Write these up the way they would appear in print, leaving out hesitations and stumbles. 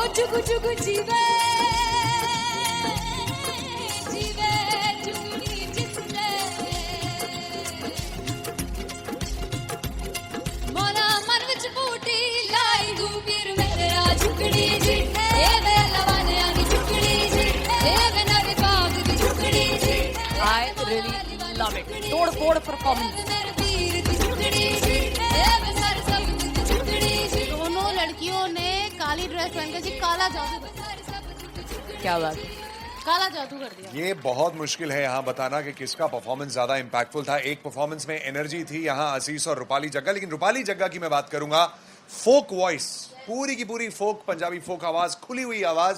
जुग जुग जीवे जीवे जुगनी जिसने मोरा मन विच बूटी लाई दूबीर मेरा झुकड़ी जी ए वे लवाने आनी झुकड़ी जी ए वे नवी बाग दी झुकड़ी जी I really love it. तोड़ फोड़ परफॉर्मेंस। दोनों लड़कियों ने काली ड्रेस पहनकर जी काला जादू कर दिया। क्या बात है। काला जादू कर दिया। ये बहुत मुश्किल है यहाँ बताना कि किसका परफॉर्मेंस ज्यादा इंपैक्टफुल था। एक परफॉर्मेंस में एनर्जी थी यहाँ असीस और रूपाली जग्गा, लेकिन रूपाली जग्गा की मैं बात करूंगा फोक वॉइस, पूरी की पूरी फोक, पंजाबी फोक आवाज, खुली हुई आवाज।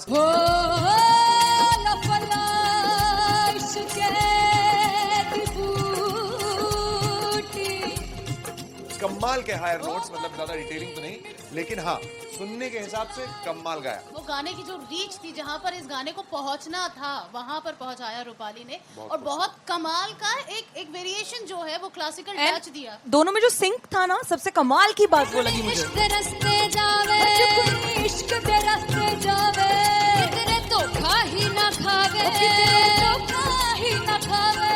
कमाल के हायर नोट्स, मतलब ज्यादा डिटेलिंग तो नहीं, लेकिन हाँ सुनने के हिसाब से कमाल गाया। वो गाने की जो रीच थी, जहाँ पर इस गाने को पहुंचना था वहां पर पहुंचाया रूपाली ने, और बहुत कमाल का एक वेरिएशन जो है वो क्लासिकल टच दिया। दोनों में जो सिंक था ना, सबसे कमाल की बात वो लगी मुझे। इश्क दे रास्ते जावे इश्क दे रास्ते जावे कितने धोखा ही ना खावे धोखा ही ना खावे।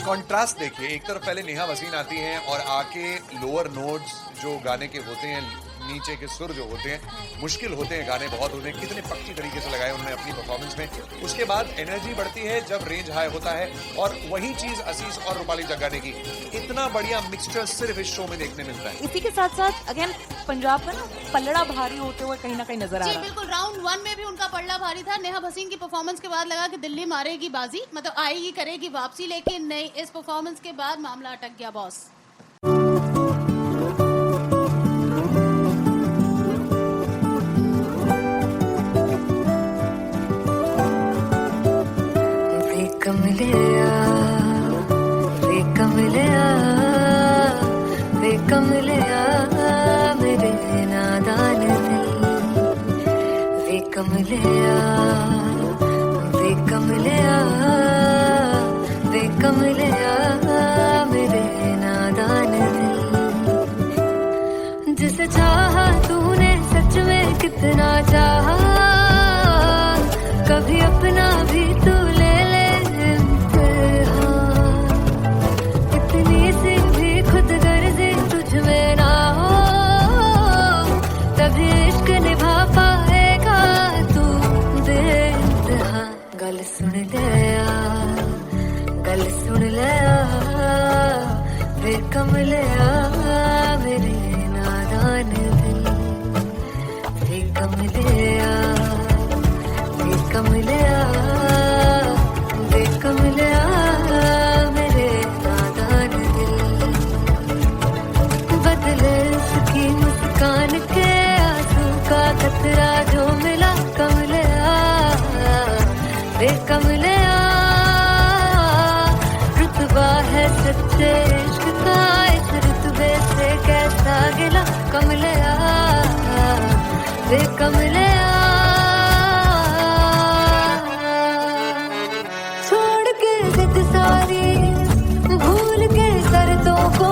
कॉन्ट्रास्ट देखिए, एक तरफ पहले नेहा वसीन आती हैं और आके लोअर नोट्स जो गाने के होते हैं, नीचे के सुर जो होते हैं, मुश्किल होते हैं, गाने बहुत होते हैं, कितने पक्की तरीके से लगाए उन्होंने अपनी परफॉर्मेंस में। उसके बाद एनर्जी बढ़ती है जब रेंज हाई होता है, और वही चीज असीस और रूपाली जग्गा ने की। इतना बढ़िया मिक्सचर सिर्फ इस शो में देखने मिलता है। इसी के साथ साथ अगेन पंजाब का ना पलड़ा भारी होते हुए कहीं ना कहीं नजर आ जी रहा है। बिल्कुल, राउंड 1 में भी उनका पलड़ा भारी था। नेहा भसीन की परफॉर्मेंस के बाद लगा कि दिल्ली मारेगी बाजी, मतलब आएगी करेगी वापसी, लेकिन नहीं, इस परफॉर्मेंस के बाद मामला अटक गया बॉस। मेरे नादान दिल वे कमलिया मेरे नादान दिल। जिसे चाहा तूने सच में कितना चाहा, कभी अपना भी तू ले ले इम्तिहान। इतनी सी भी खुद गर्जी तुझ में ना हो, तभी इश्क निभा पाएगा तू बेइंतहा। गल सुन लिया वे कमलिया मेरे नादान दिल वे कमलिया मेरे नादान दिल। बदले उसकी मुस्कान के आंसू का कतरा जो मिला कमलिया वे कमलिया। रुतबा है सच्चे इश्क का, इस रुतबे से कैसा गिला कमलिया वे कमलिया। छोड़ के जिद सारी भूल के शर्तों को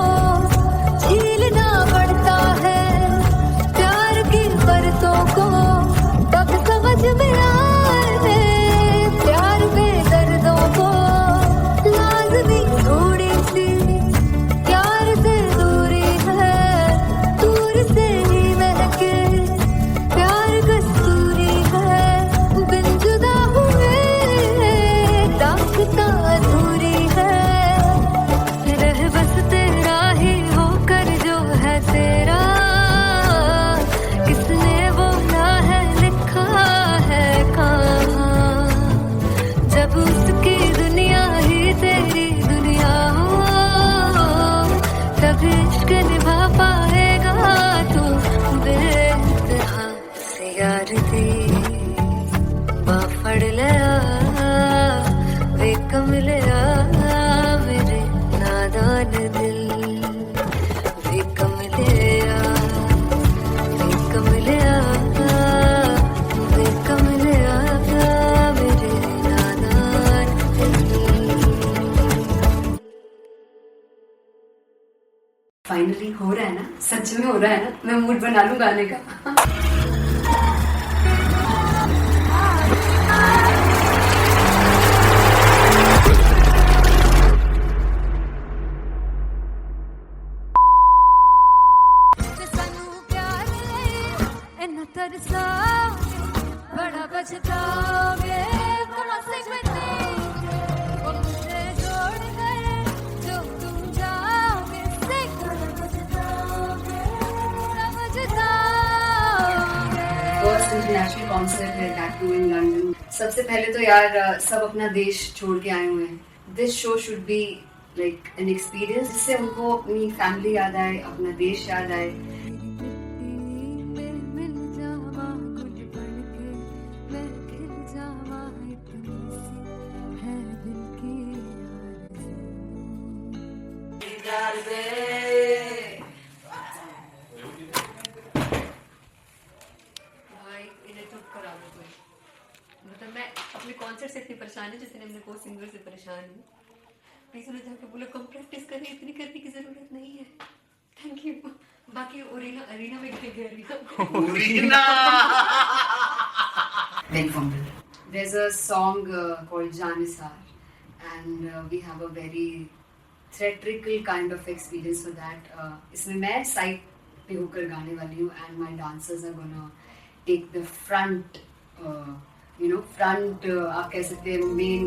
झीलना पड़ता है, प्यार की परतों को तब समझ में आए। प्यार में दर्दों को लाज़मी थोड़ी सी प्यार से दूरी है, दूर से ही महके प्यार कस्तूरी है। बिन जुदा हुए दास्तां अधूरी है, रह बस तेरा ही होकर जो है तेरा। किसने बोला है लिखा है कहाँ, जब उसकी दुनिया ही तेरी दुनिया हो, तब इश्क निभा पाएगा तू बेइंतहा। से यार दी बाफड़ लिया वे कमलिया मेरे नादान दिल वे कमलिया मेरे नादान दिल। फाइनली हो रहा है ना, सच में हो रहा है ना, मैं मूड बना लूं गाने का। इन्ना तरसाओगे बड़ा पछताओगे बड़ा से वो मुझसे छोड़ गए जो तुम जाओगे से बड़ा पछताओगे बड़ा पछताओगे। फर्स्ट इंटरनेशनल कॉन्सर्ट है दैट टू इन लंदन। सबसे पहले तो यार सब अपना देश छोड़ के आए हुए हैं। This show should be like an experience जिससे उनको अपनी फैमिली याद आए, अपना देश याद आए। मिल जावा गुल बन के मैं खिल जावा इतनी सी है दिल की आरज़ू। भाई इन्हें चुप करा दो कोई। मतलब मैं अपने कॉन्सर्ट से इतनी परेशान हूँ जितने अपने को सिंगर से परेशान हूँ। प्लीज उन्हें जाके बोलो कम प्रैक्टिस करें, इतनी करने की जरूरत नहीं है। Thank you. बाकी अरीना में गए arena Very humble. There's a song called Janisar and we have a very theatrical kind of experience for that. इसमें मैं साइड पे होकर गाने वाली हूँ and my dancers are gonna take the front आप कह सकते हैं मेन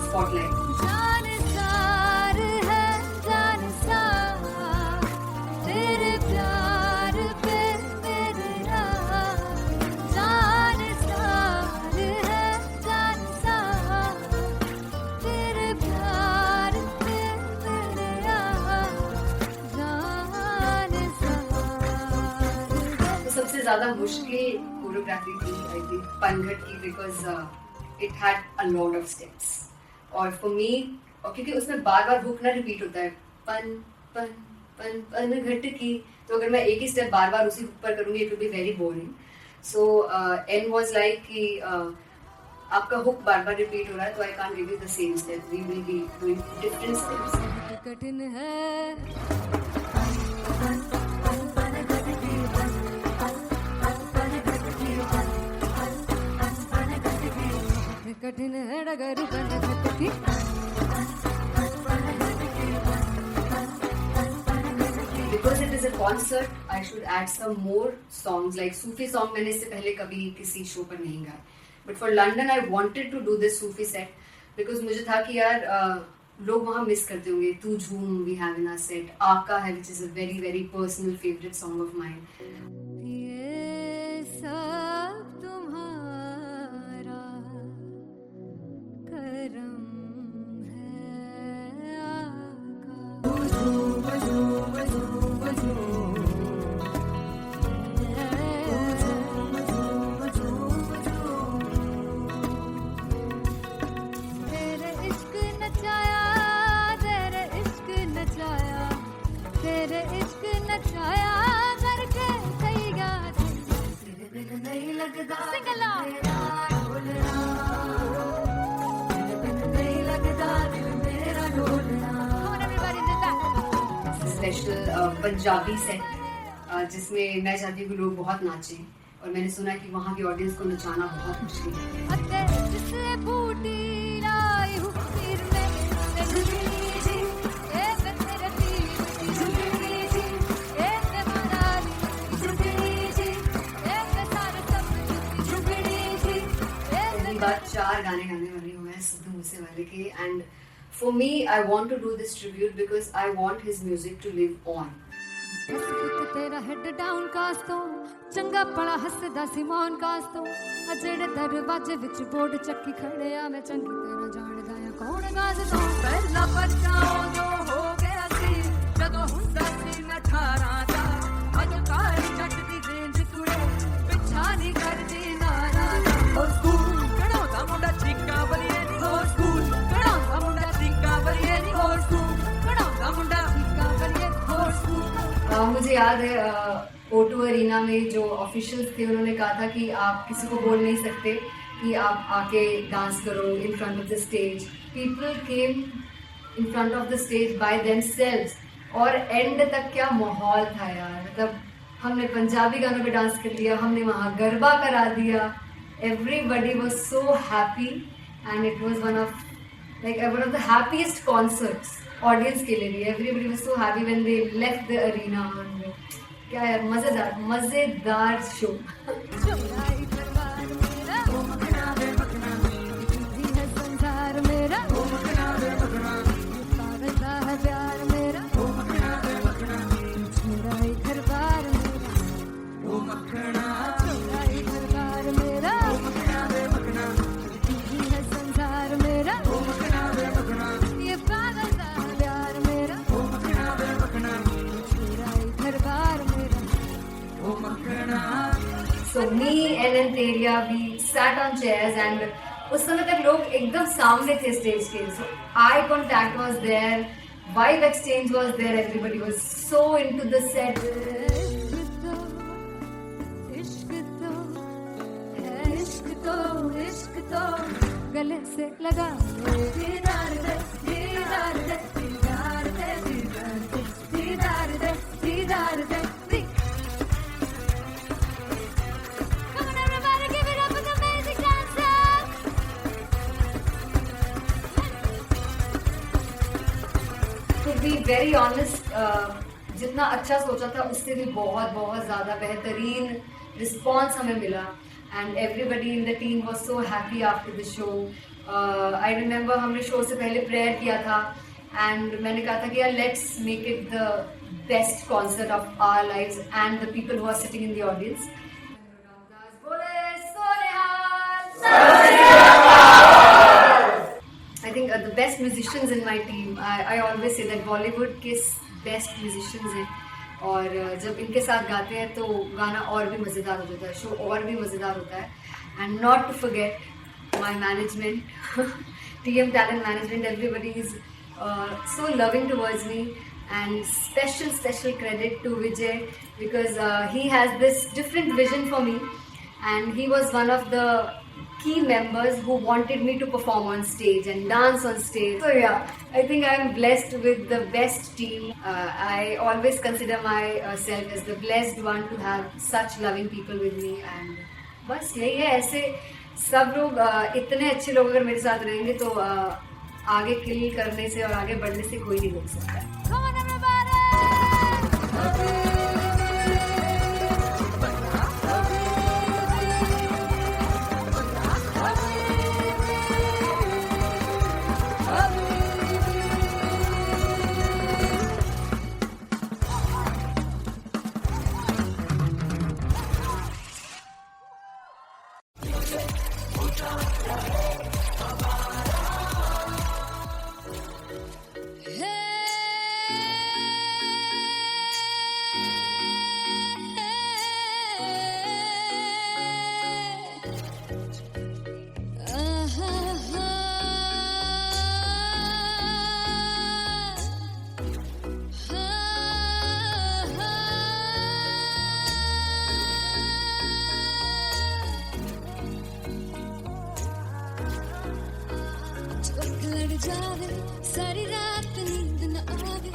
स्पॉटलाइट। जानसार है जानसार तेरे प्यार पे मेरे जानसार है जानसार तेरे प्यार पे मेरे जानसार। सबसे ज्यादा मुश्किल कोरियोग्राफी थी आई थिंक पनघट की because it had a lot of steps और फॉर मी और क्योंकि उसमें बार बार हुक ना रिपीट होता है पन पन पन पनघट की, तो अगर मैं एक ही स्टेप बार बार उसी हुक पर करूंगी it will be very boring. So an was like कि आपका हुक बार बार रिपीट हो रहा है तो I can't give you the same step, we will be doing different steps. कठिन है कठिन है डगर बनघट की Because it is a concert, I should add some more songs like Sufi song. मैंने इससे पहले कभी किसी शो पर नहीं गाया, but for London I wanted to do this Sufi set because मुझे था कि यार लोग वहाँ मिस करते होंगे। तू झूम we have in our set, आका है which is a very very personal favorite song of mine. ये सब तुम्हारा करम है तेरे इश्क नचाया करके कई गात नहीं लगता सिंगला नहीं लगता दिल मेरा ढोलना। स्पेशल पंजाबी सेट जिसमें मैं चाहती हूँ कि लोग बहुत नाचें और मैंने सुना कि वहाँ की ऑडियंस को नचाना बहुत मुश्किल है। जिससे बूटी लाई हूँ फिर मैं बार 4 गाने गाने वाली हूँ मैं सिद्धू मूसेवाले के and for me I want to do this tribute because I want his music to live on. तेरा हेड डाउन कास तो चंगा पड़ा हसदा सिमोन कास तो जेड़े दरवाजे विच बोर्ड चक्की खड़े आ मैं चंगी तरह जानदा आ कौन गाज तो पहला बचाओ जो हो गया सी जदों हुंदा सी मैं 18 दा अज कारी जट दी रेंज कुड़े पिछा नहीं करदी नारा और स्कूल कढ़ाउंदा मुंडा चीका बलिए नी और स्कूल कढ़ाउंदा मुंडा चीका बलिए नी और स्कूल कढ़ाउंदा मुंडा चीका बलिए और स्कूल। मुझे याद है O2 अरीना में जो ऑफिशियल्स थे उन्होंने कहा था कि आप किसी को बोल नहीं सकते कि आप आके डांस करो in front of the stage. People came in front of the stage by themselves और एंड तक क्या माहौल था यार। मतलब हमने पंजाबी गानों पे डांस कर लिया, हमने वहाँ गरबा करा दिया। Everybody was so happy and it was one of the happiest concerts audience के लिए भी। Everybody was so happy when they left the arena. क्या यार, मजेदार मजेदार शो। चुराई करवार मेरा, ओ मखना वे मखना, जी है संसार मेरा, ओ मखना वे मखना, पागल सा है प्यार मेरा, ओ मखना वे मखना, चुराई करवार मेरा, ओ मखना, चुराई करवार मेरा, ओ मखना वे मखना, जी है संसार मेरा, ओ मखना वे मखना, ये पागल सा है प्यार मेरा, ओ मखना वे मखना, चुराई करवार मेरा, ओ मखना। So me and Anteria, we sat on chairs and उस समय तक लोग एकदम सामने थे स्टेज के, so eye contact was there, vibe exchange was there, everybody was so into the set. इश्क तो है, इश्क तो गले से लगा दीदार दे, दीदार दे, दीदार दे, दीदार दे, दीदार दे, Come on everybody, give it up for the amazing dancers. To be very honest, जितना अच्छा सोचा था उससे भी बहुत बहुत ज़्यादा बेहतरीन रिस्पॉन्स हमें मिला and everybody in the team was so happy after the show. I remember हमने शो से पहले प्रेयर किया था एंड मैंने कहा था कि यार let's make it the best concert of our lives and the people who are sitting in the audience. I think the best musicians in my team, I always say that Bollywood के best musicians हैं और जब इनके साथ गाते हैं तो गाना और भी मज़ेदार हो जाता है, शो और भी मज़ेदार होता है। And not to forget my management, TM Talent Management, everybody is so loving towards me and special credit to Vijay because he has this different vision for me and he was one of the key members who wanted me to perform on stage and dance on stage. So yeah, I think I am blessed with the best team. I always consider myself as the blessed one to have such loving people with me and बस यही है। ऐसे सब लोग इतने अच्छे लोग अगर मेरे साथ रहेंगे तो आगे किल करने से और आगे बढ़ने से कोई नहीं रोक सकता है। Come on everybody. जावे सारी रात नींद न आवे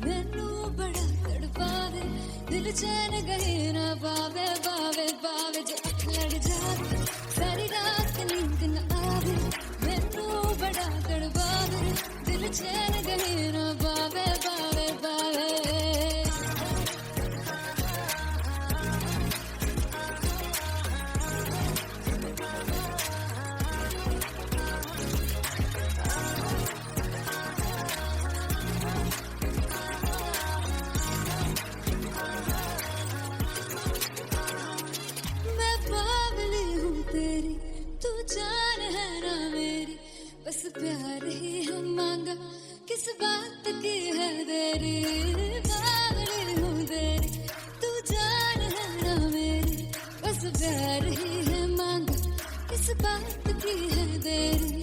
मैनू बड़ा तड़पावे दिल चैन गहे न पावे पावे पावे जो अख लड़ जावे सारी रात नींद न आवे मैनू बड़ा तड़पावे दिल चैन गहे न पावे पावे पावे बस प्यार ही हम मांगा किस बात की है देरी बावली हूँ तेरी तू जान है ना मेरी बस प्यार ही है मांगा किस बात की है देरी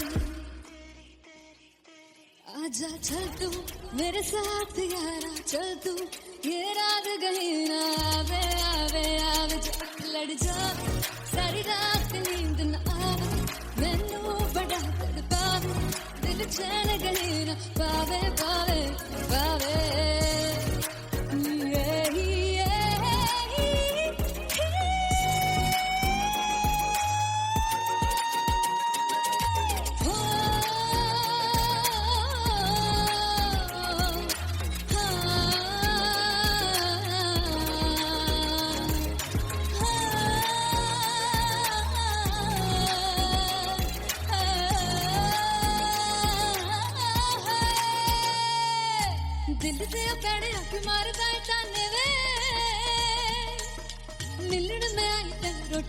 आजा चल तू मेरे साथ यारा चल तू ये रात गही ना आवे आवे आवे जो अख लड़ जावे सारी रात नींद न आवे मैनू बड़ा तड़पावे दिल चैन गही ना पावे पावे पावे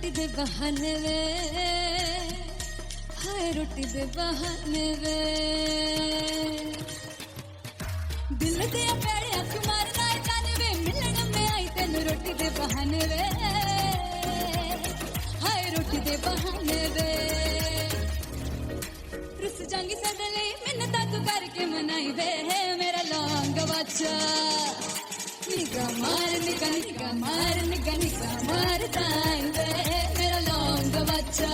रोटी दे बहाने वे हाय रोटी दे बहाने वे दिल दे पैड़े अख मारना जाने वे मिलन में आई तेन रोटी दे बहाने वे हाय रोटी दे बहाने वे रुस जांगी सदले मिन्नता तू करके मनाई वे मेरा लौंग बच्चा निगा मार ताई वे मेरा लौंग बच्चा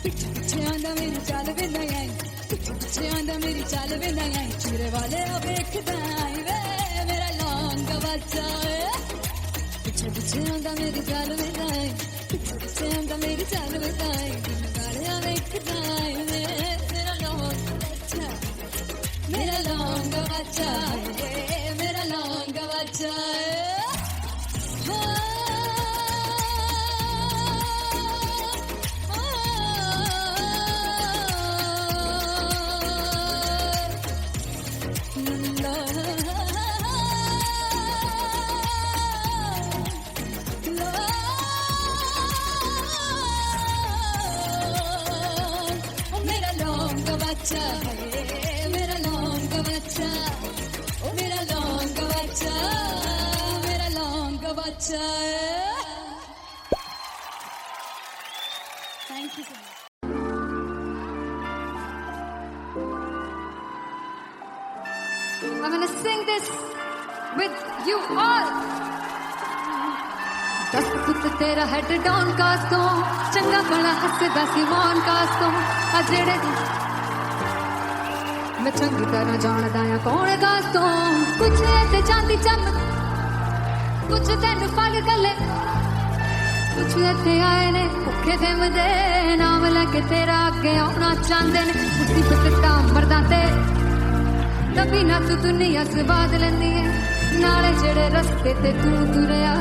पिछे पिछे आंदा मेरी चाल वे नहीं आई पिछे पिछे आंदा मेरी चाल वे नहीं आई चूरे वाले अब देखता आई वे मेरा लौंग बच्चा पिछे पिछे आंदा मेरी चाल वे नहीं आई पिछे पिछे आंदा मेरी चाल वे नहीं आई वाले अब देखता आई वे मेरा लौंग बच्चा मेरा लौंग बच्चा मेरा लौंग बच्चा मेरा लौंग बच्चा मेरा लौंग बच्चा ओ मेरा लौंग बच्चा मेरा लौंग बच्चा thank you so much I'm gonna sing this with you all. दस पुत तेरा हेड डाउन कास्तों चंगा बड़ा हसदा सिमोन कास्तों आ जेड़े मैं चंगी तरह जानदा आ कौन कास्तों कुछ ऐसे चांदी चमक कुछ तेन फल गले कुछ ऐसे आए ने भुखे दे मदे नाम लेके तेरा आगे आना चाहते ने मुसीबत दा मरदा ते तभी ना तू दुनिया स्वाद लेंदी है नाले जेड़े रस्ते ते तू तुरया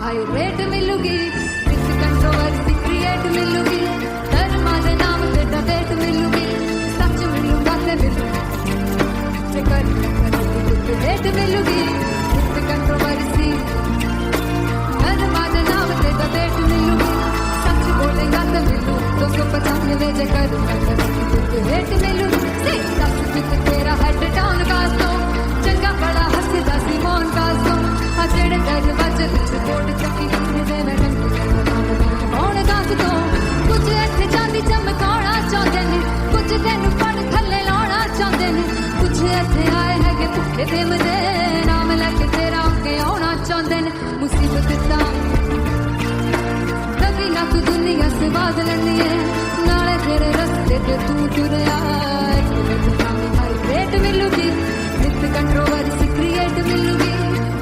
हाई रेट मिलूगी विद कंट्रोवर्सी क्रिएट मिलूगी धर्मा दे नाम ते डिबेट मिलूगी सच मिलूगा ते मिलूगी कर रेट मिलूगी विद कंट्रोवर्सी धर्मा दे नाम ते डिबेट मिलूगी सच बोलेगा ते मिलू 295 जे कर रेट मिलूगी सच विद तेरा हेड डाउन कास्तों चंगा बड़ा हसदा सिमोन कास्तों आ जेड़े दरवाजे विच बोर्ड चक्की लिखने दे मैं कौन कास्तों कुछ ऐसे चांदी चमकाना चाहते ने कुछ तेन पड़ थल्ले लाना चाहते ने कुछ ऐसे आए है कि भुखे दे मदे नाम लेके तेरा आगे आना चाहते ने मुसीबत दा तभी ना तू दुनिया स्वाद लेंदी है नाले तेरे रस्ते ते तू तुरया रेट मिलूगी विद कंट्रोवर्सी क्रिएट मिलूगी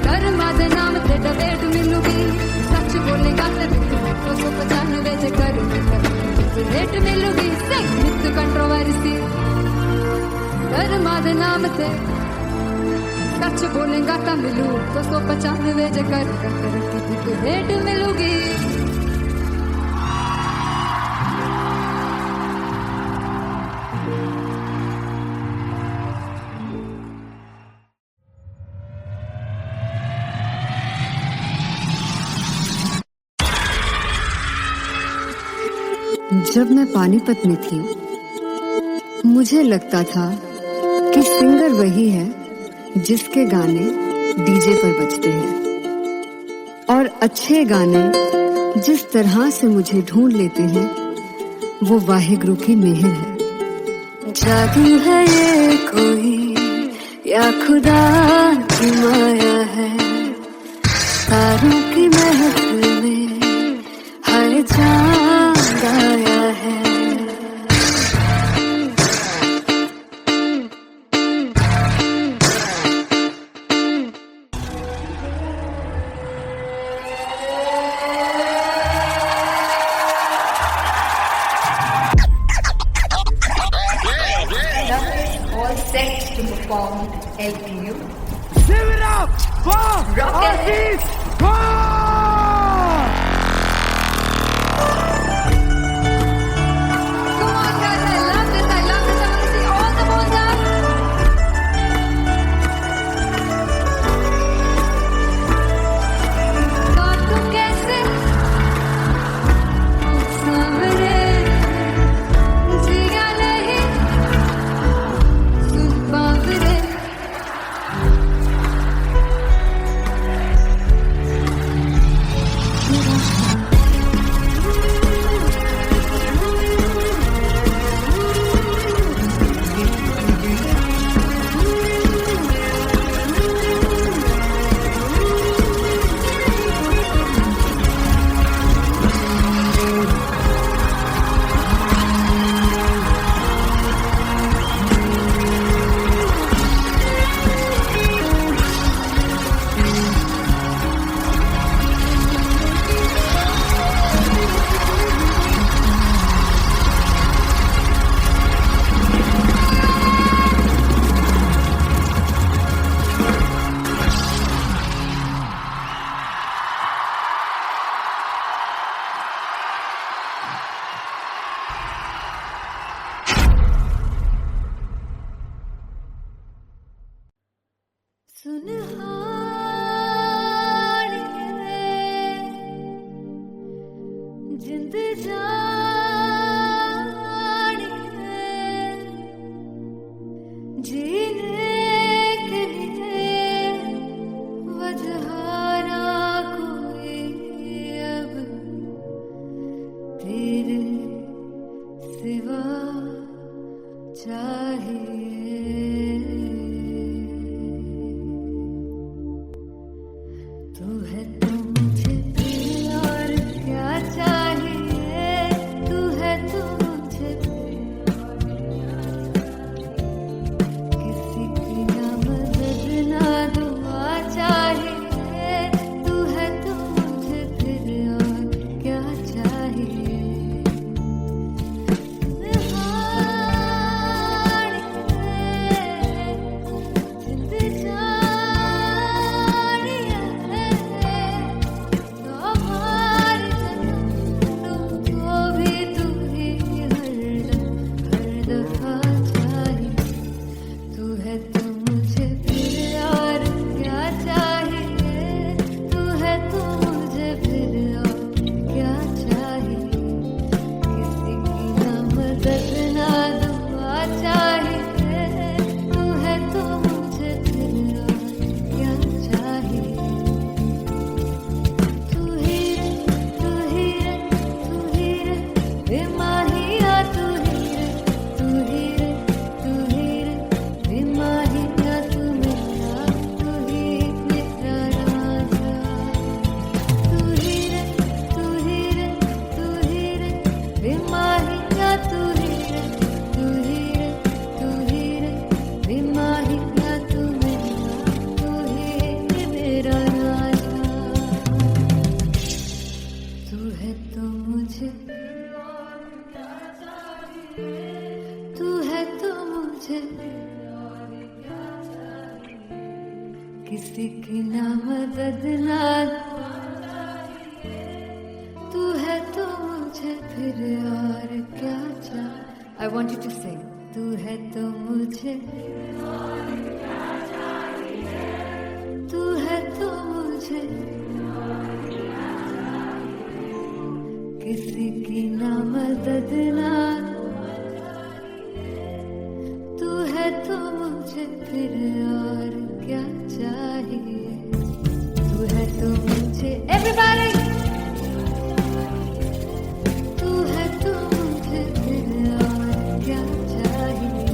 कर्मा दे नाम ते डिबेट मिलूगी सच बोलेगा ते 295 जे कर रेट मिलूगी विद कंट्रोवर्सी कर्मा दे नाम ते सच बोलेगा तो मिलू 295 जे कर रेट मिलूगी जब मैं पानीपत में थी मुझे लगता था कि सिंगर वही है जिसके गाने डीजे पर बजते हैं और अच्छे गाने जिस तरह से मुझे ढूंढ लेते हैं वो वाहिगुरु की मेहर है। जादू है ये कोई या खुदा की माया है तारों की महफिल में हर चांद आया है। All set to perform LPU. Give it up for Artist Come on guys, I love this. I want to see all the balls up. God, तुम कैसे मदद ना तू है तो मुझे फिर और क्या चाह I want you to sing तू है तो मुझे तू है तो मुझे किसी की ना मदद ना तू है तो मुझे फिर और क्या चाहिए तू है तो मुझे everybody तू है तो मुझे फिर और क्या चाहिए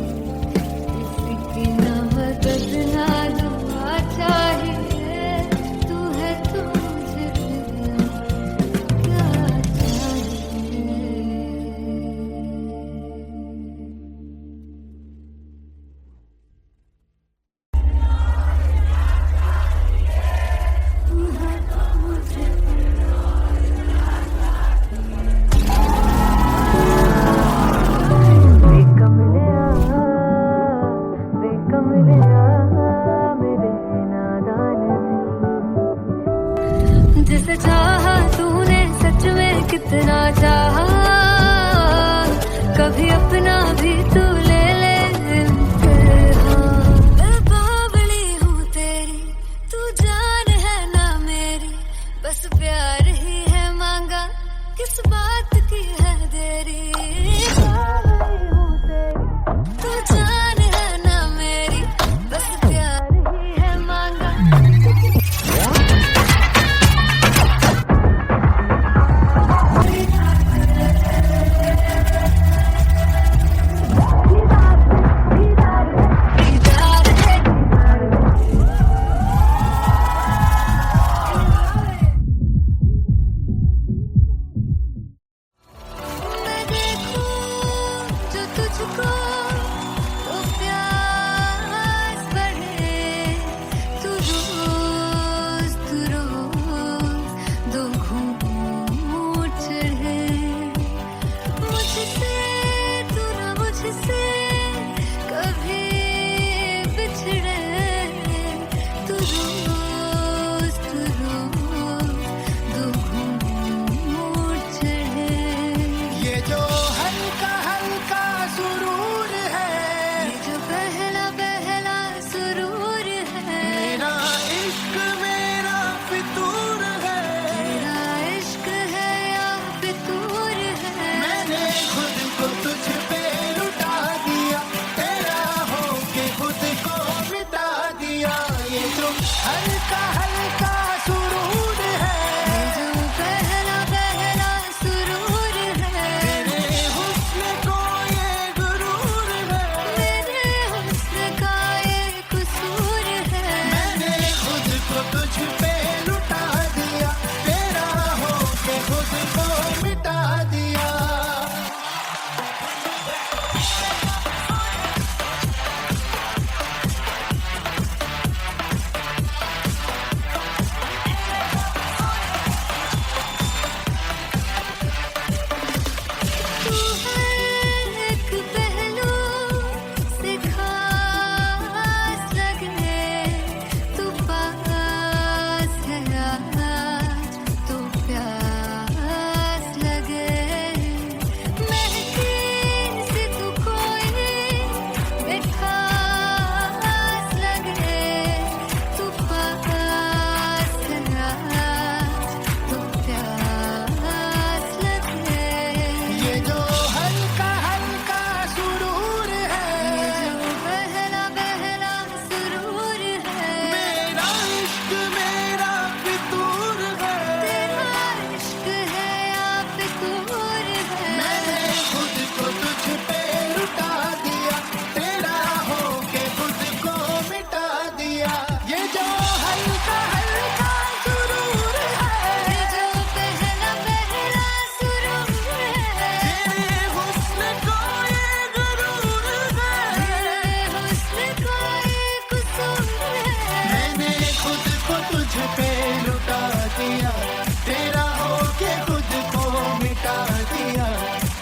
किसी की ना मदद ना दुआ चाहिए तू है तो मुझे फिर और क्या चाहिए जिसे चाहा तूने सच में कितना चाहा कभी अपना भी तू ले ले इम्तिहान मैं बावली हूँ तेरी तू जान है ना मेरी बस प्यार ही है मांगा किस बात की है देरी बावली हूँ तेरी तू जान है ना मेरी बस प्यार ही है मांगा मैं देखूं जो तुझको तो प्यास बढ़े तू रोज दो घूंट चढ़े मुझसे तू ना मुझसे कभी बिछड़े तू रोज दो घूंट चढ़े ये जो हल्का हल्का सुरूर है ये जो पहला पहला सुरूर है मेरा इश्क मेरा फितूर है तेरा इश्क है या फितूर है मैंने खुद को तुझ पे लुटा दिया तेरा होके खुद को मिटा दिया ये जो हल्का हल्का सुरूर है ये जो पहला पहला सुरूर है तेरे हुस्न को ये गुरूर है मेरे हुस्न का ये कसूर है मैंने खुद को तुझ पे लुटा दिया तेरा होके खुद को मिटा दिया तू हर एक पहलू से खास लगे तू पास है आज तो प्यास लगे महकी से तू कोई मिठास लगे तू पास है आज तो प्यास लगे ये जो हल्का हल्का सुरूर है ये जो पहला पहला सुरूर है मेरा इश्क मेरा फितूर है तेरा इश्क है या फितूर है मैंने खुद को तुझ पे लुटा दिया तेरा होके खुद को मिटा दिया ये जो हल्का हल्का सुरूर है ये जो पहला पहला सुरूर है तेरे हुस्न को ये गुरूर है तेरे हुस्न का ये कसूर है मैंने खुद को तुझ पे लुटा दिया तेरा होके खुद को मिटा दिया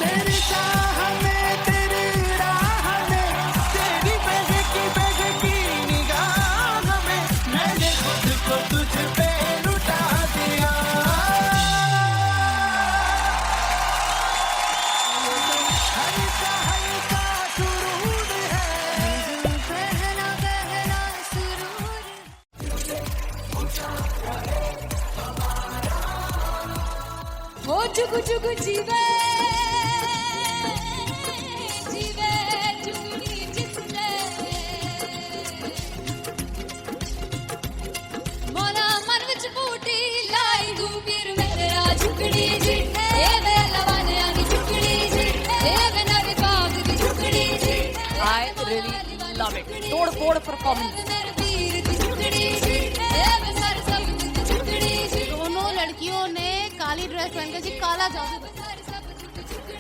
तेरी चाह में तेरी राह में तेरी बहकी निगाह में मैंने खुद को तुझ पे हो जुग जुग जीवे जीवे जुगनी जिसने मोरा मन विच बूटी लाई गुबीर मेरे आ झुकड़ी जी ए वे लवाने आनी झुकड़ी जी ए वे नवी बाग दी झुकड़ी जी I really love it. तोड़ फोड़ परफॉर्मेंस। मेरे वीर दी झुकड़ी जी ए वे सर सब दी झुकड़ी जी दोनों लड़कियों ने काली ड्रेस पहनकर जी काला जादू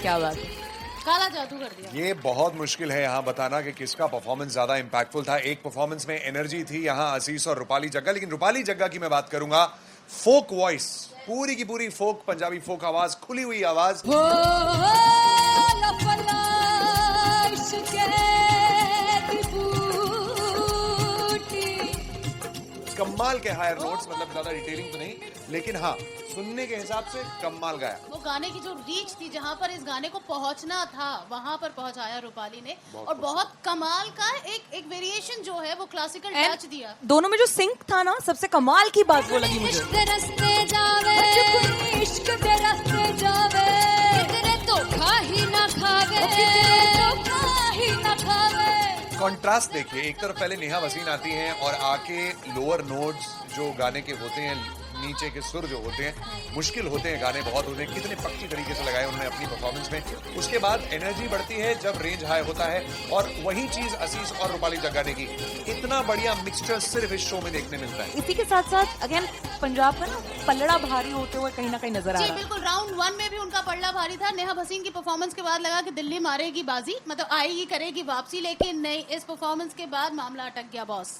क्या बात है। काला जादू कर दिया। ये बहुत मुश्किल है यहाँ बताना कि किसका परफॉर्मेंस ज्यादा इंपैक्टफुल था। एक परफॉर्मेंस में एनर्जी थी यहाँ असीस और रूपाली जग्गा, लेकिन रूपाली जग्गा की मैं बात करूंगा फोक वॉइस, पूरी की पूरी फोक, पंजाबी फोक आवाज, खुली हुई आवाज। हो लपला इश्क़े दी बूटी कमाल के हायर नोट्स, मतलब ज्यादा डिटेलिंग तो नहीं, लेकिन हाँ सुनने के हिसाब से कमाल गाया। वो गाने की जो रीच थी, जहाँ पर इस गाने को पहुंचना था वहां पर पहुंचाया रूपाली ने, और बहुत कमाल का एक वेरिएशन जो है वो क्लासिकल टच दिया। दोनों में जो सिंक था ना, सबसे कमाल की बात वो लगी मुझे। इश्क दे रस्ते जावे इश्क दे रस्ते जावे कितने धोखा ही ना खावे धोखा ही ना खावे। कॉन्ट्रास्ट देखिए, एक तरफ पहले नेहा वसीन आती हैं और आके लोअर नोट्स जो गाने के होते हैं, नीचे के सुर जो होते हैं, मुश्किल होते हैं गाने बहुत होते हैं, कितने पक्की तरीके से लगाए उन्होंने अपनी परफॉर्मेंस में। उसके बाद एनर्जी बढ़ती है जब रेंज हाई होता है, और वही चीज असीस और रूपाली जग्गा ने की। इतना बढ़िया मिक्सचर सिर्फ इस शो में देखने मिलता है। इसी के साथ साथ अगेन पंजाब का ना पल्लड़ा भारी होते हुए कहीं ना कहीं नजर आ जी रहा है। बिल्कुल, राउंड 1 में भी उनका पल्ला भारी था। नेहा भसीन की परफॉर्मेंस के बाद लगा कि दिल्ली मारेगी बाजी, मतलब आएगी करेगी वापसी, लेकिन नहीं, इस परफॉर्मेंस के बाद मामला अटक गया बॉस।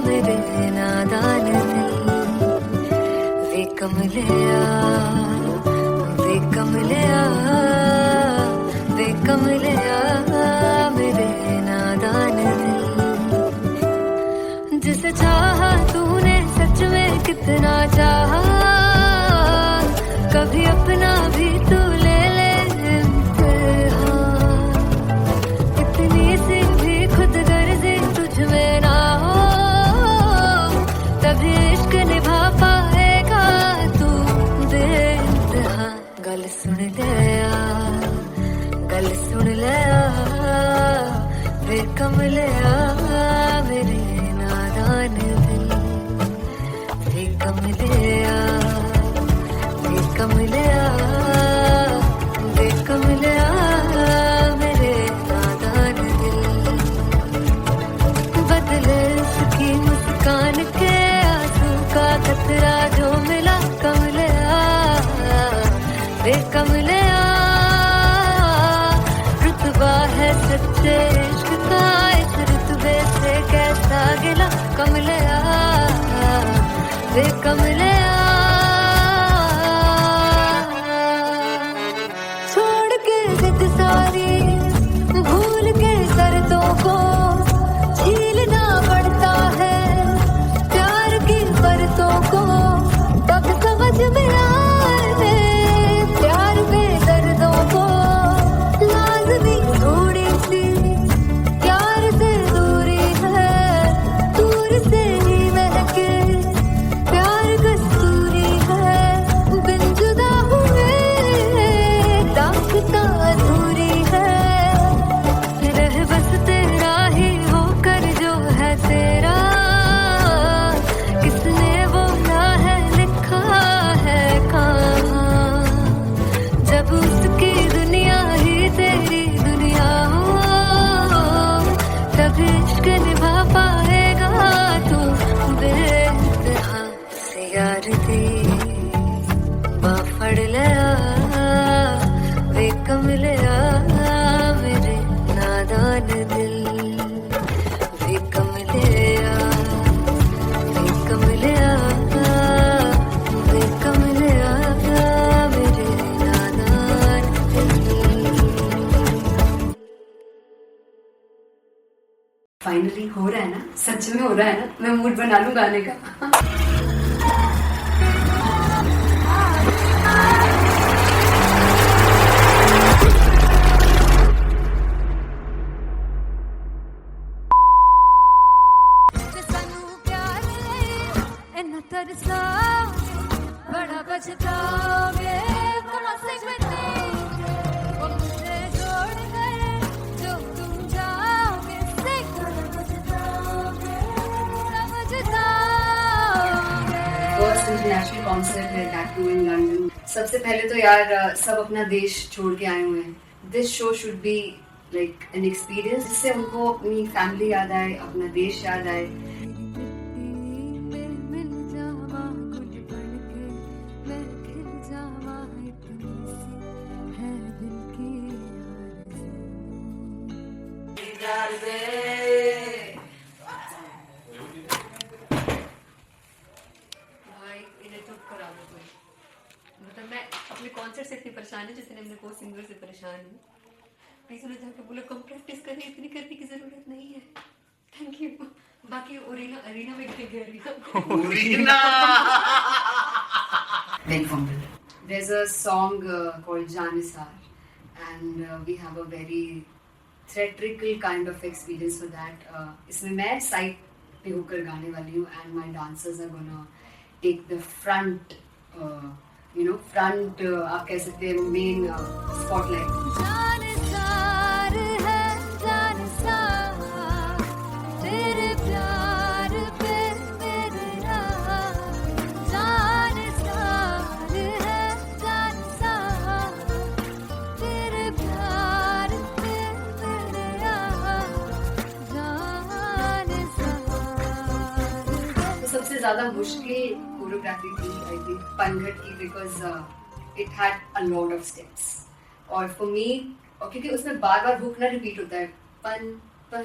मेरे नादान दिल कमलिया मेरे नादान दिल। जिसे चाहा तूने सच में कितना चाहा, कभी अपना भी तू ले ले इम्तिहान। इतनी सी भी खुद गर्जी तुझ में ना हो, तभी इश्क निभा पाएगा तू बेइंतहा। गल सुन लिया गल सुन लिया वे कमलिया मेरे नादान दिल। वे कमलिया वे कमलिया वे कमलिया मेरे नादान दिल। बदले उसकी मुस्कान के आंसू का कतरा जो मिला कमलिया वे कमलिया। रुतबा है सच्चे इश्क का, इस रुतबे से कैसा गिला कमलिया वे कमलिया। छोड़ के जिद सारी भूल के शर्तों को, झीलना पड़ता है प्यार की बरतों को। तब समझ में आए प्यार में दर्दों को, लाज़मी थोड़ी सी प्यार से दूरी है, दूर से ही महके प्यार कस्तूरी है। बिन जुदा हुए दास्तां अधूरी है, रह बस तेरा ही होकर जो है तेरा। किसने बोला है लिखा है कहाँ, जब उसकी दुनिया ही तेरी दुनिया हो, तब इश्क निभा पाएगा तू बेइंतहा। से यार दी बाफड़ लिया वे कमलिया मेरे नादान दिल। वे कमलिया वे कमलिया वे कमलिया मेरे नादान दिल। फाइनल फाइनली हो रहा है ना, सच में हो रहा है ना, मैं मूड बना लूं गाने का। बड़ा पछताओगे जोड़ गए जो तुम जाओगे फर्स्ट इंटरनेशनल कॉन्सर्ट है दैट टू इन लंदन। सबसे पहले तो यार सब अपना देश छोड़ के आए हुए हैं। This show should be like an experience जिससे उनको अपनी फैमिली याद आए, अपना देश याद आए। मतलब मैं अपने कॉन्सर्ट से इतनी परेशान हूँ जितने अपने को सिंगर से परेशान हूँ। प्लीज उन्हें जाकर बोलो कम प्रैक्टिस करनी, इतनी करने की जरूरत नहीं है। Thank you. बाकी अरीना में arena Very fumble. There's a song called Janisar and we have a very theatrical kind of experience for that. इसमें मैं साइड पे होकर गाने वाली हूँ and my dancers are gonna take the front, front आप कह सकते हैं main spotlight. जानसार है जानसार तेरे प्यार पे मेरा जानसार है जानसार तेरे प्यार पे मेरा जानसार। तो सबसे ज्यादा मुश्किल कोरियोग्राफी थी आई थिंक पनघट की, because it had a lot of steps और फॉर मी, और क्योंकि उसमें बार बार हुक ना रिपीट होता है, पन पन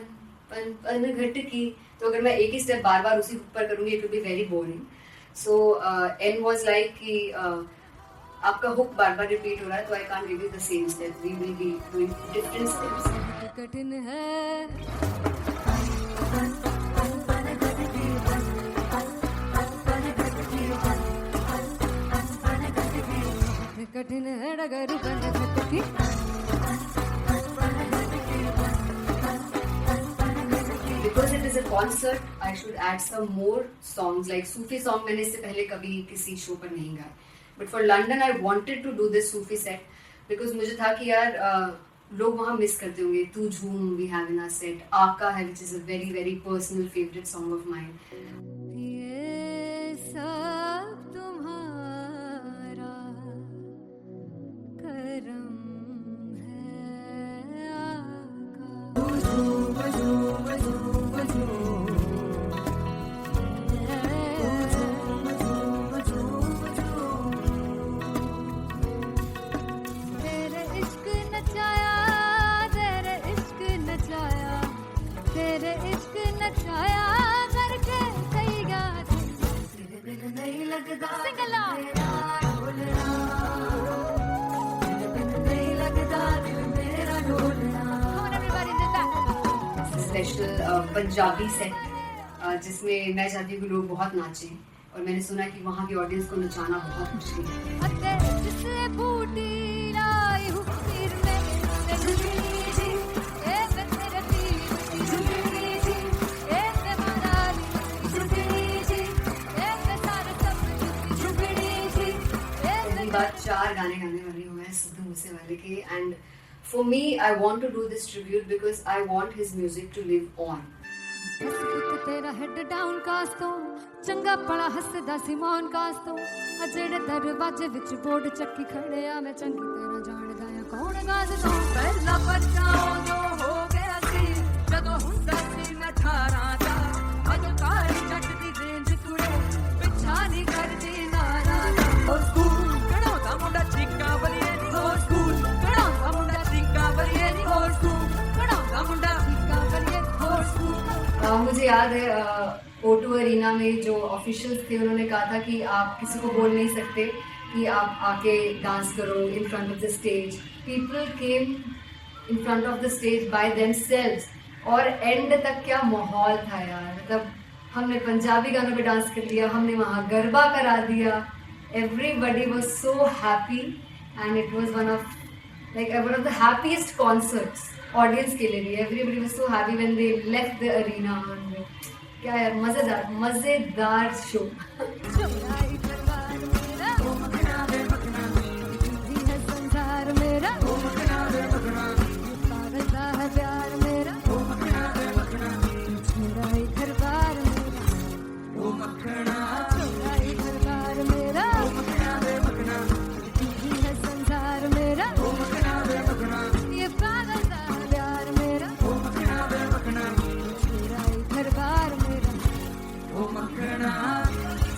पन पनघट की, तो अगर मैं एक ही स्टेप बार बार उसी हुक पर करूंगी it will be very boring. So an was like कि आपका हुक बार बार रिपीट हो रहा है तो I can't give you the same step, we will be doing different steps. कठिन है कठिन है डगर पनघट की। Because it is a concert, I should add some more songs like Sufi song. मैंने इससे पहले कभी किसी शो पर नहीं गाए, but for London I wanted to do this Sufi set because मुझे था कि यार लोग वहाँ मिस करते होंगे। तू झूम we have in our set, आका है which is a very very personal favorite song of mine. ये सब तुम्हारा करम है तेरे इश्क नचाया तेरे इश्क नचाया तेरे इश्क नचाया करके सैया तेरे बिन नहीं लगता सिंगला स्पेशल पंजाबी सेट जिसमें मैं चाहती हूँ कि लोग बहुत नाचें और मैंने सुना कि वहाँ की ऑडियंस को नचाना बहुत मुश्किल है। जिससे बूटी लाई हूँ सिर में ए मेरे दिल झुमरी जी ए मेरा दिल झुमरी जी ए सारे सब झुमरी जी। पहली बार 4 गाने गाने वाली हूँ मैं सिद्धू मूसेवाले के and for me I want to do this tribute because I want his music to live on. ਇੱਕ ਤੇਰਾ ਹੈਡ ਡਾਊਨ ਕਾਸ ਤੋਂ ਚੰਗਾ ਪੜਾ ਹੱਸਦਾ ਸਿਮੋਨ ਕਾਸ ਤੋਂ ਆ ਜਿਹੜੇ ਦਰਵਾਜ਼ੇ ਵਿੱਚ ਬੋਰਡ ਚੱਕੀ ਖੜਿਆ ਮੈਂ ਚੰਗੀ ਤਰ੍ਹਾਂ ਜਾਣਦਾ ਆ ਕੌਣ ਗਾਜ਼ ਤੋਂ ਪਹਿਲਾ ਬੱਚਾ ਉਦੋਂ ਹੋ ਗਿਆ ਸੀ ਜਦੋਂ ਹੁੰਦਾ ਸੀ ਮੈਂ 18 ਦਾ ਅੱਜ ਕਾਲੀ ਜੱਟ ਦੀ ਰੇਂਜ ਕੁੜੇ ਪਿੱਛਾ ਨਹੀਂ ਕਰਦੀ ਨਾਰਾ ਦਾ ਸਕੂਲ ਕਢਾਉਂਦਾ ਮੁੰਡਾ ਚੀਕਾ ਬਲੀਏ ਨਹੀਂ ਹੋ ਸਕੂਲ ਕਢਾਉਂਦਾ ਮੁੰਡਾ ਚੀਕਾ ਬਲੀਏ ਨਹੀਂ ਹੋ ਸਕੂਲ ਕਢਾਉਂਦਾ ਮੁੰਡਾ ਚੀਕਾ ਬਲੀਏ ਹੋ ਸਕੂਲ। मुझे याद है O2 अरीना में जो ऑफिशियल्स थे उन्होंने कहा था कि आप किसी को बोल नहीं सकते कि आप आके डांस करो in front of the stage. People came in front of the stage by themselves और एंड तक क्या माहौल था यार, मतलब हमने पंजाबी गानों पे डांस कर लिया, हमने वहाँ गरबा करा दिया, everybody was so happy and it was one of the happiest concerts audience के लिए भी. Everybody was so happy when they left the arena. क्या यार, मजेदार show.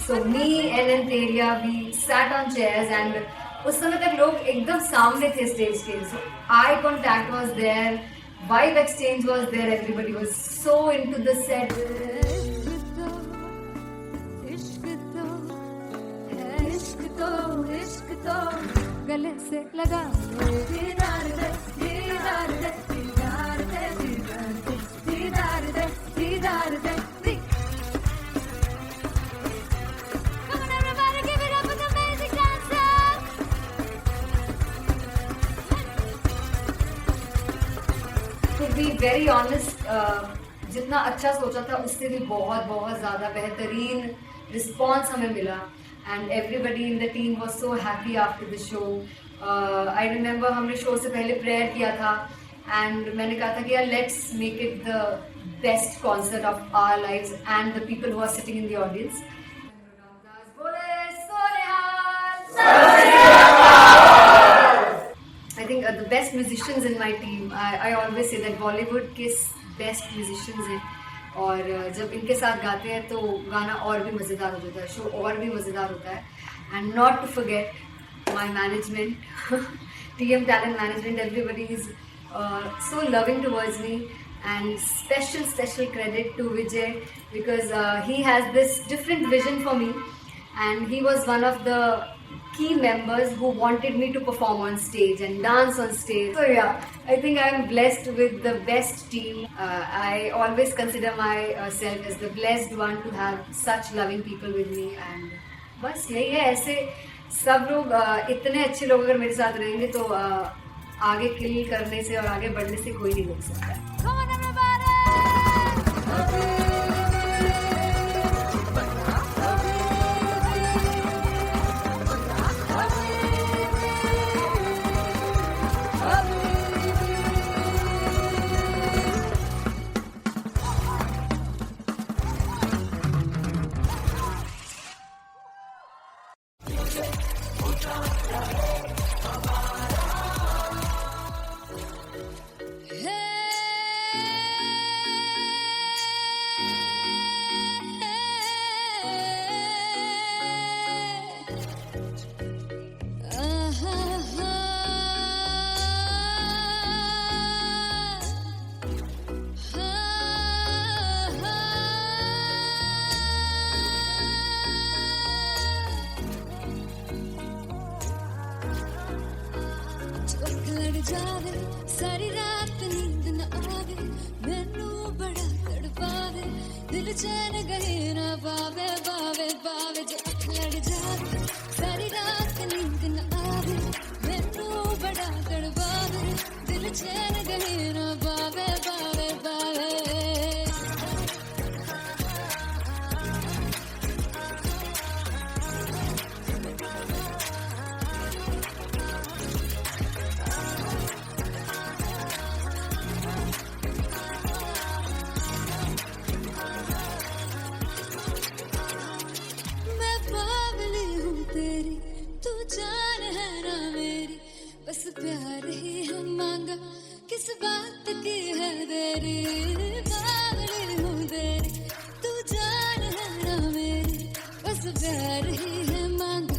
So me and Anteria, we sat on chairs and उस समय तक लोग एकदम सामने थे स्टेज के. So eye contact was there, vibe exchange was there, everybody was so into the set. इश्क तो गले से लगा दीदार दे दीदार दे दीदार दे दीदार दे दीदार दे. To be very honest, जितना अच्छा सोचा था उससे भी बहुत ज़्यादा बेहतरीन रिस्पॉन्स हमें मिला. And everybody in the team was so happy after the show. I remember हमने शो से पहले प्रेयर किया था and मैंने कहा था कि यार let's make it the best concert of our lives and the people who are sitting in the audience. I think the best musicians in my team. I always say that Bollywood के best musicians हैं. और जब इनके साथ गाते हैं तो गाना और भी मज़ेदार हो जाता है, शो और भी मज़ेदार होता है. And not to forget my management, TM Talent Management, everybody is so loving towards me. And special credit to Vijay because he has this different vision for me and he was one of the key members who wanted me to perform on stage and dance on stage. So yeah, I think I'm blessed with the best team. I always consider myself as the blessed one to have such loving people with me. And बस यही है, ऐसे सब लोग इतने अच्छे लोग अगर मेरे साथ रहेंगे तो आगे किल करने से और आगे बढ़ने से कोई नहीं रोक सकता है. जावे सारी रात नींद न आवे, मैनू बड़ा तड़पावे, दिल चैन गहे ना पावे पावे पावे. जो अख लड़ जावे सारी रात नींद न आवे, मैनू बड़ा तड़पावे, दिल चैन गहे ना पावे पावे पावे. बस प्यार ही है मांगा, किस बात की है देरी, पागल हूँ तेरी, तू जान है ना मेरी. बस प्यार ही है मांगा,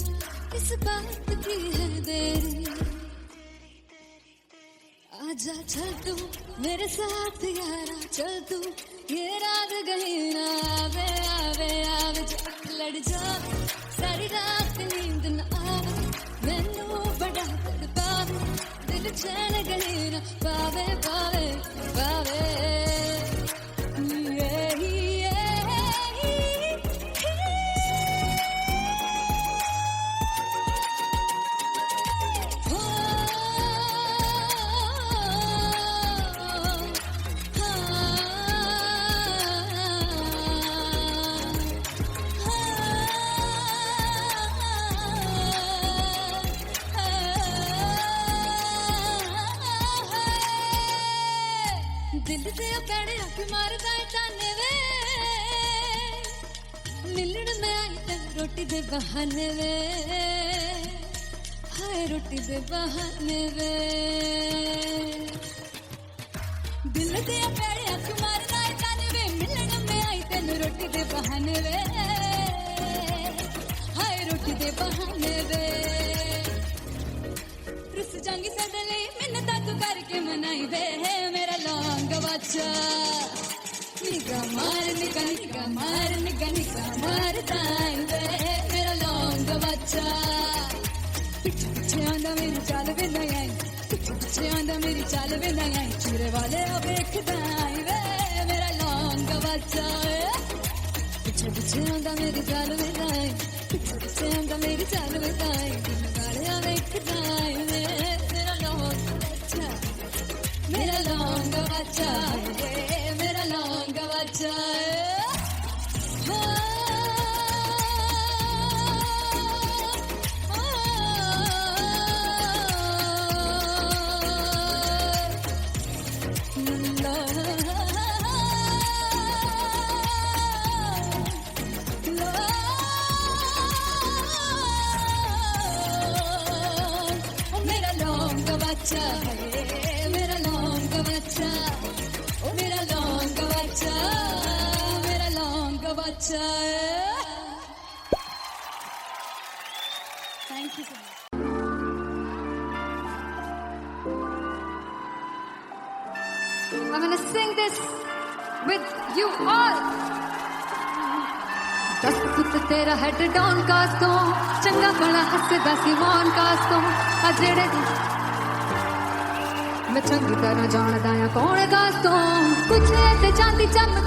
किस बात की है देरी. आजा चल तू मेरे साथ यारा, चल तू ये रात गही ना आवे आवे आवे. जो अख लड़ जावे सारी रात नींद न आवे, मैनू बड़ा तड़पावे, दिल चैन गही ना पावे पावे पावे. मिलन में आई तेन रोटी दे बहाने वे हाय रोटी दे बहाने वे दिल दे पैड़े अख मारना है ताने वे मिलन में आई तेन रोटी दे बहाने वे हाय रोटी दे बहाने वे रुस जांगी सदले मिन्नता तू करके मनाई वे मेरा लौंग बच्चा निगा मार ताई वे मेरा लौंग बच्चा पिछे पिछे आंदा मेरी चाल वे नहीं आई पिछे पिछे आंदा मेरी चाल वे नहीं आई चूरे वाले अब देखदा आई वे मेरा लौंग बच्चा पिछे पिछे आंदा मेरी चाल वे नहीं आई पिछे पिछे आंदा मेरी चाल वे नहीं आई दिन वाले अब देखदा आई वे मेरा लौंग बच्चा मेरा लौंग बच्चा मेरा लौंग बच्चा मेरा लौंग बच्चा मेरा लौंग बच्चा मेरा लौंग बच्चा मेरा लौंग बच्चा thank you so much I'm gonna sing this with you all. 10 foot तेरा हेड डाउन कास तो चंगा बड़ा हसदा सिमोन कास तो आ जेड़े मैं चंगी तरह जानदा आ कौन कास तो कुछ ते चांदी चमक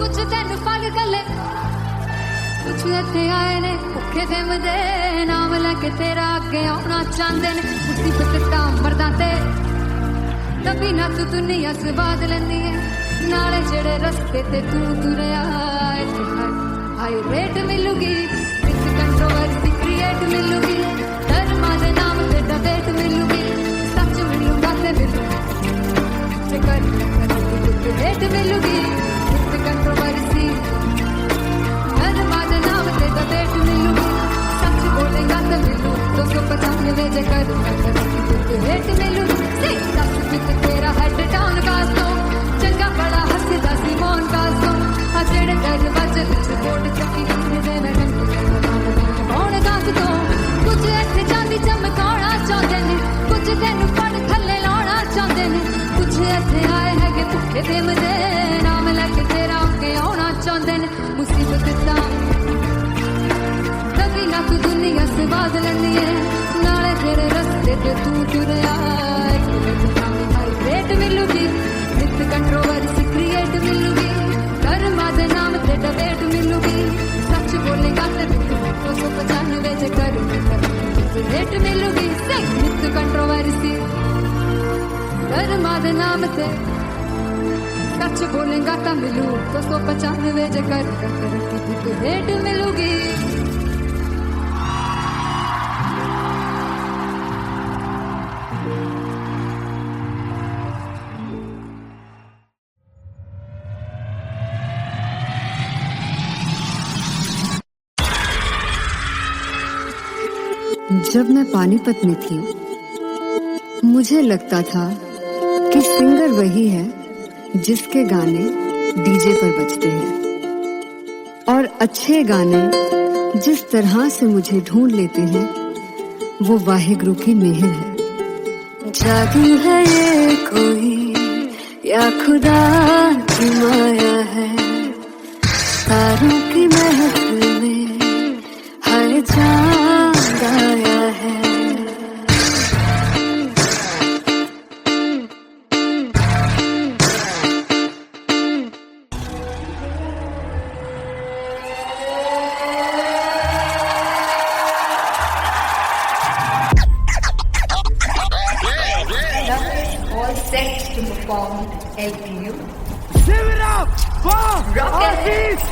कुछ तेन फल गले कुछ इत्थे आए ने भुखे फिमदे नाम लेके तेरा अगे आउणा चाहंदे ने मुसीबत दा मरदा ते तभी ना तू दुनिया स्वाद लैंदी है नाले जेड़े रस्ते ते तू तुरया हाई रेट मिलूगी विच कंट्रोवर्सी क्रिएट मिलूगी धर्मा दे नाम ते डिबेट मिलूगी सच मिलूगा ते मिलूगी कर रेट मिलूगी विच कंट्रोवर्सी धर्मा दे नाम ते डिबेट मिलूगी सच बोलेगा ते मिलू 295 जे कर रेट मिलूगी तेरा हेड डाउन कास्तो चंगा बड़ा हसदा सिमोन कास्तो आ जेड़े दरवाजे विच बोर्ड चक्की दे मैं कौन कास्तो कुछ इत्थे चांदी चमकाउणा चाहंदे ने कुछ तेनू फड़ थल्ले लाउणा चाहंदे ने कुछ इत्थे आए हैगे भुखे फिमदे नाम लेके तेरा अगे आउणा चाहंदे ने मुसीबत दा कभी ना तू दुनिया स्वाद लैंदी है नाले तेरे रस्ते ते तू तुरया रेट मिलूगी विथ कंट्रोवर्सी क्रिएट मिलूगी धर्मा दे नाम ते डिबेट मिलूगी सच बोलेगा ते 295 जे कर रेट मिलूगी विथ कंट्रोवर्सी धर्मा दे नाम ते सच बोलेगा ता मिलू 295 जे कर रेट मिलूगी जब मैं पानीपत में थी मुझे लगता था कि सिंगर वही है जिसके गाने डीजे पर बजते हैं और अच्छे गाने जिस तरह से मुझे ढूंढ लेते हैं वो वाहिगुरु की मेहर है। जादू है ये कोई या खुदा की माया है तारों की महफिल में हर चांद आया है। All set to perform LPU. Give it up for Rocket. Artist